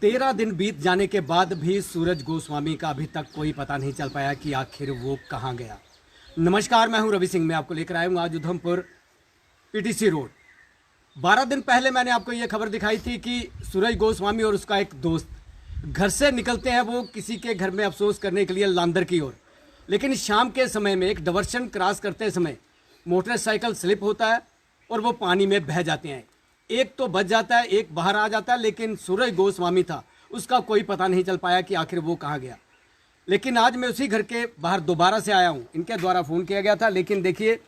13 दिन बीत जाने के बाद भी सूरज गोस्वामी का अभी तक कोई पता नहीं चल पाया कि आखिर वो कहाँ गया। नमस्कार, मैं हूं रवि सिंह। मैं आपको लेकर आया हूं आज उधमपुर पीटीसी रोड। 12 दिन पहले मैंने आपको ये खबर दिखाई थी कि सूरज गोस्वामी और उसका एक दोस्त घर से निकलते हैं वो किसी के घर में अफसोस करने के लिए लांदर की ओर। लेकिन शाम के समय में एक डायवर्शन क्रॉस करते समय मोटरसाइकिल स्लिप होता है और वो पानी में बह जाते हैं। एक तो बच जाता है, एक बाहर आ जाता है, लेकिन सूरज गोस्वामी था, उसका कोई पता नहीं चल पाया कि आखिर वो कहाँ गया। लेकिन आज मैं उसी घर के बाहर दोबारा से आया हूँ। इनके द्वारा फ़ोन किया गया था, लेकिन देखिए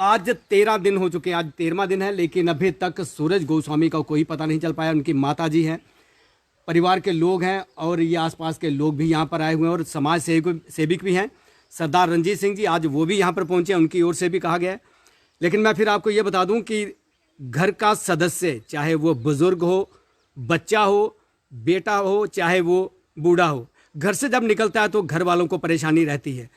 आज 13 दिन हो चुके हैं, आज 13वां दिन है, लेकिन अभी तक सूरज गोस्वामी का कोई पता नहीं चल पाया। उनकी माता जी हैं, परिवार के लोग हैं और ये आसपास के लोग भी यहाँ पर आए हुए हैं और समाज सेविक भी हैं। सरदार रणजीत सिंह जी आज वो भी यहाँ पर पहुँचे, उनकी ओर से भी कहा गया है। लेकिन मैं फिर आपको ये बता दूँ कि घर का सदस्य, चाहे वो बुज़ुर्ग हो, बच्चा हो, बेटा हो, चाहे वो बूढ़ा हो, घर से जब निकलता है तो घर वालों को परेशानी रहती है।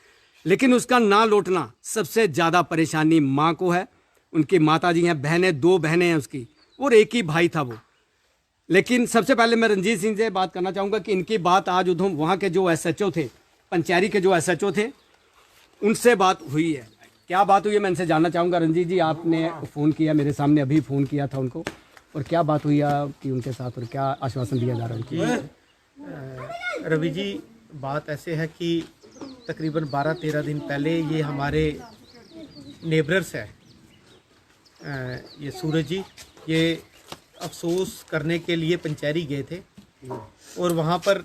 लेकिन उसका ना लौटना सबसे ज़्यादा परेशानी माँ को है। उनकी माता जी हैं, बहनें 2 बहनें हैं उसकी, और एक ही भाई था वो। लेकिन सबसे पहले मैं रणजीत सिंह से बात करना चाहूँगा कि इनकी बात आज वहाँ के जो एसएचओ थे, पंचैरी के जो एसएचओ थे, उनसे बात हुई है। क्या बात हुई है मैं इनसे जानना चाहूँगा। रणजीत जी, आपने फ़ोन किया, मेरे सामने अभी फ़ोन किया था उनको, और क्या बात हुई आपकी उनके साथ और क्या आश्वासन दिया जा रहा है? रवि जी, बात ऐसे है कि तकरीबन 12-13 दिन पहले ये हमारे नेबरर्स है, ये सूरज जी, ये अफसोस करने के लिए पंचैरी गए थे और वहाँ पर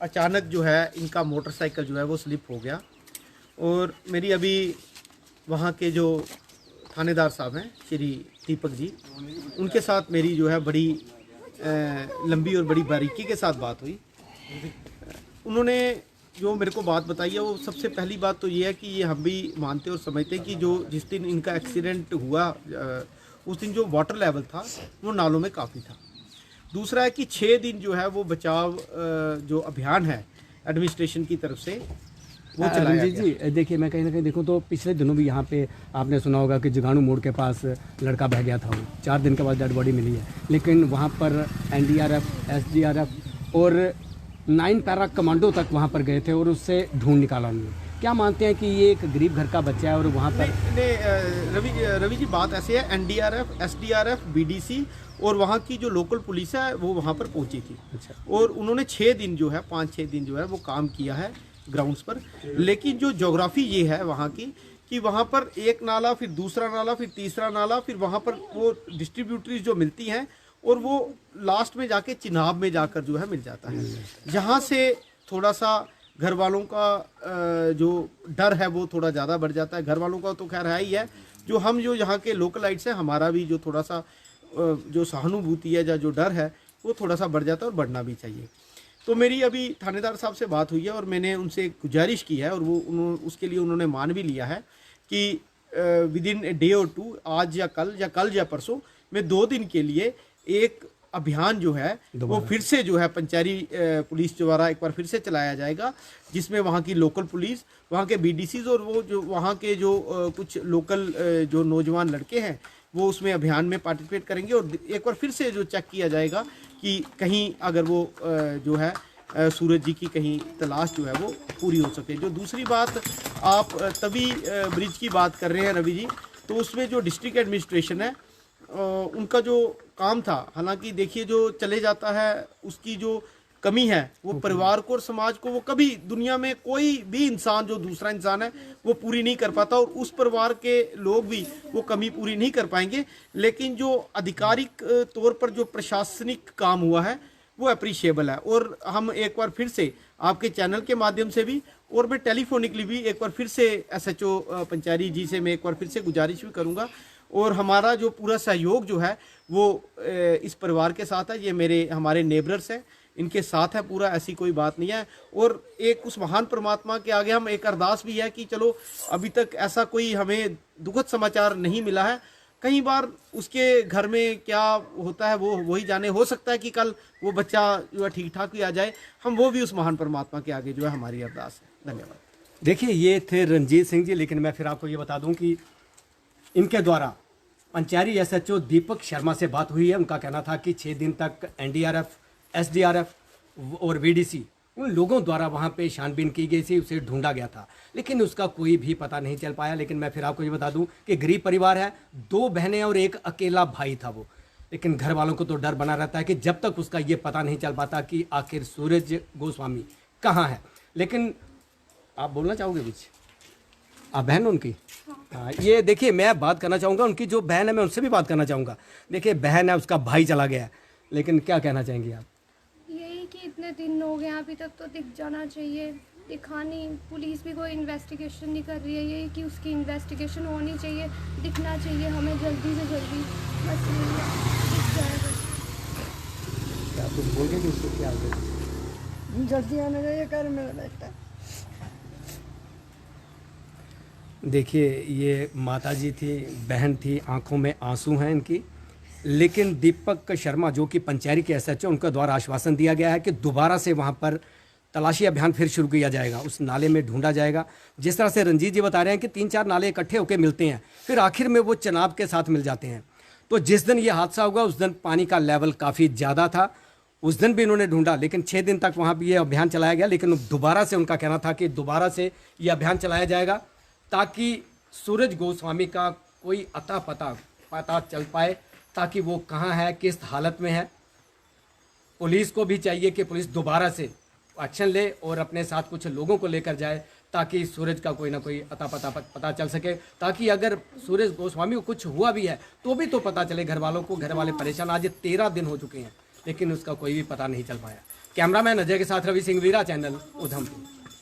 अचानक जो है इनका मोटरसाइकिल जो है वो स्लिप हो गया। और मेरी अभी वहाँ के जो थानेदार साहब हैं श्री दीपक जी, उनके साथ मेरी जो है बड़ी लंबी और बड़ी बारीकी के साथ बात हुई। उन्होंने जो मेरे को बात बताई है वो सबसे पहली बात तो ये है कि ये हम भी मानते और समझते हैं कि जो जिस दिन इनका एक्सीडेंट हुआ उस दिन जो वाटर लेवल था वो नालों में काफ़ी था। दूसरा है कि 6 दिन जो है वो बचाव जो अभियान है एडमिनिस्ट्रेशन की तरफ से वो चलाया गया। जी देखिए, मैं कहीं ना कहीं देखूं तो पिछले दिनों भी यहाँ पे आपने सुना होगा कि जुगानू मोड़ के पास लड़का बह गया था। वो 4 दिन के बाद डेड बॉडी मिली है, लेकिन वहाँ पर एनडीआरएफ, एसडीआरएफ और 9 पैरा कमांडो तक वहाँ पर गए थे और उससे ढूंढ निकाला उन्होंने। क्या मानते हैं कि ये एक गरीब घर का बच्चा है और वहाँ पर रवि जी, बात ऐसे है, एनडीआरएफ, एसडीआरएफ, बीडीसी और वहाँ की जो लोकल पुलिस है वो वहाँ पर पहुँची थी। अच्छा। और उन्होंने 6 दिन जो है 5-6 दिन जो है वो काम किया है ग्राउंड्स पर। लेकिन जो ज्योग्राफी ये है वहाँ की कि वहाँ पर एक नाला, फिर दूसरा नाला, फिर तीसरा नाला, फिर वहाँ पर वो डिस्ट्रीब्यूटरीज जो मिलती हैं और वो लास्ट में जाके चिनाब में जाकर जो है मिल जाता है। जहाँ से थोड़ा सा घर वालों का जो डर है वो थोड़ा ज़्यादा बढ़ जाता है। घर वालों का तो खैर है ही है, जो हम जो यहाँ के लोकलाइट्स हैं, हमारा भी जो थोड़ा सा जो सहानुभूति है या जो डर है वो थोड़ा सा बढ़ जाता है और बढ़ना भी चाहिए। तो मेरी अभी थानेदार साहब से बात हुई है और मैंने उनसे गुजारिश की है और वो उसके लिए उन्होंने मान भी लिया है कि विद इन ए डे और 2, आज या कल या परसों में 2 दिन के लिए एक अभियान जो है वो फिर से जो है पंचैरी पुलिस द्वारा एक बार फिर से चलाया जाएगा, जिसमें वहाँ की लोकल पुलिस, वहाँ के बीडीसीज और वो जो वहाँ के जो कुछ लोकल जो नौजवान लड़के हैं वो उसमें अभियान में पार्टिसिपेट करेंगे और एक बार फिर से जो चेक किया जाएगा कि कहीं अगर वो जो है सूरज जी की कहीं तलाश जो है वो पूरी हो सके। जो दूसरी बात आप तभी ब्रिज की बात कर रहे हैं रवि जी, तो उसमें जो डिस्ट्रिक्ट एडमिनिस्ट्रेशन है उनका जो काम था, हालांकि देखिए जो चले जाता है उसकी जो कमी है वो परिवार को और समाज को वो कभी दुनिया में कोई भी इंसान जो दूसरा इंसान है वो पूरी नहीं कर पाता और उस परिवार के लोग भी वो कमी पूरी नहीं कर पाएंगे। लेकिन जो आधिकारिक तौर पर जो प्रशासनिक काम हुआ है वो अप्रिशिएबल है। और हम एक बार फिर से आपके चैनल के माध्यम से भी और मैं टेलीफोनिकली भी एक बार फिर से एसएचओ पंचैरी जी से मैं एक बार फिर से गुजारिश भी करूँगा और हमारा जो पूरा सहयोग जो है वो इस परिवार के साथ है। ये हमारे नेबरर्स हैं, इनके साथ है पूरा, ऐसी कोई बात नहीं है। और एक उस महान परमात्मा के आगे हम एक अरदास भी है कि चलो अभी तक ऐसा कोई हमें दुखद समाचार नहीं मिला है। कई बार उसके घर में क्या होता है वो वही जाने, हो सकता है कि कल वो बच्चा जो है ठीक ठाक भी आ जाए। हम वो भी उस महान परमात्मा के आगे जो है हमारी अरदास है। धन्यवाद। देखिए, ये थे रणजीत सिंह जी। लेकिन मैं फिर आपको ये बता दूं कि इनके द्वारा पंचैरी एसएचओ दीपक शर्मा से बात हुई है। उनका कहना था कि 6 दिन तक एनडीआरएफ, एसडीआरएफ और वीडीसी उन लोगों द्वारा वहाँ पे छानबीन की गई थी, उसे ढूंढा गया था, लेकिन उसका कोई भी पता नहीं चल पाया। लेकिन मैं फिर आपको ये बता दूं कि गरीब परिवार है, 2 बहनें और एक अकेला भाई था वो। लेकिन घर वालों को तो डर बना रहता है कि जब तक उसका ये पता नहीं चल पाता कि आखिर सूरज गोस्वामी कहाँ है। लेकिन आप बोलना चाहोगे कुछ? आप बहन उनकी? हाँ, ये देखिए, मैं बात करना चाहूँगा, उनकी जो बहन है मैं उनसे भी बात करना चाहूँगा। देखिए, बहन है, उसका भाई चला गया है, लेकिन क्या कहना चाहेंगी आप? यही कि इतने दिन हो गए अभी तक तो दिख जाना चाहिए, दिखा नहीं। पुलिस भी कोई इन्वेस्टिगेशन नहीं कर रही है, यही कि उसकी इन्वेस्टिगेशन होनी चाहिए, दिखना चाहिए हमें जल्दी से जल्दी, बस यही है, दिख जाएगा। क्या कुछ बोल के कि उसको क्या हो गया? जल्दी आना चाहिए कर मेरा बेटा। देखिए, ये माताजी थी, बहन थी, आंखों में आंसू हैं इनकी। लेकिन दीपक शर्मा जो कि पंचैरी के एसएचओ, उनके द्वारा आश्वासन दिया गया है कि दोबारा से वहां पर तलाशी अभियान फिर शुरू किया जाएगा, उस नाले में ढूंढा जाएगा। जिस तरह से रंजीत जी बता रहे हैं कि 3-4 नाले इकट्ठे होकर मिलते हैं, फिर आखिर में वो चनाब के साथ मिल जाते हैं। तो जिस दिन ये हादसा हुआ उस दिन पानी का लेवल काफ़ी ज़्यादा था, उस दिन भी इन्होंने ढूंढा, लेकिन 6 दिन तक वहाँ भी ये अभियान चलाया गया। लेकिन दोबारा से उनका कहना था कि दोबारा से ये अभियान चलाया जाएगा ताकि सूरज गोस्वामी का कोई अता पता चल पाए, ताकि वो कहाँ है, किस हालत में है। पुलिस को भी चाहिए कि पुलिस दोबारा से एक्शन ले और अपने साथ कुछ लोगों को लेकर जाए, ताकि सूरज का कोई ना कोई अता पता चल सके, ताकि अगर सूरज गोस्वामी को कुछ हुआ भी है तो भी तो पता चले घर वालों को। घर वाले परेशान, आज 13 दिन हो चुके हैं, लेकिन उसका कोई भी पता नहीं चल पाया। कैमरामैन अजय के साथ रवि सिंह, वीरा चैनल, उधमपुर।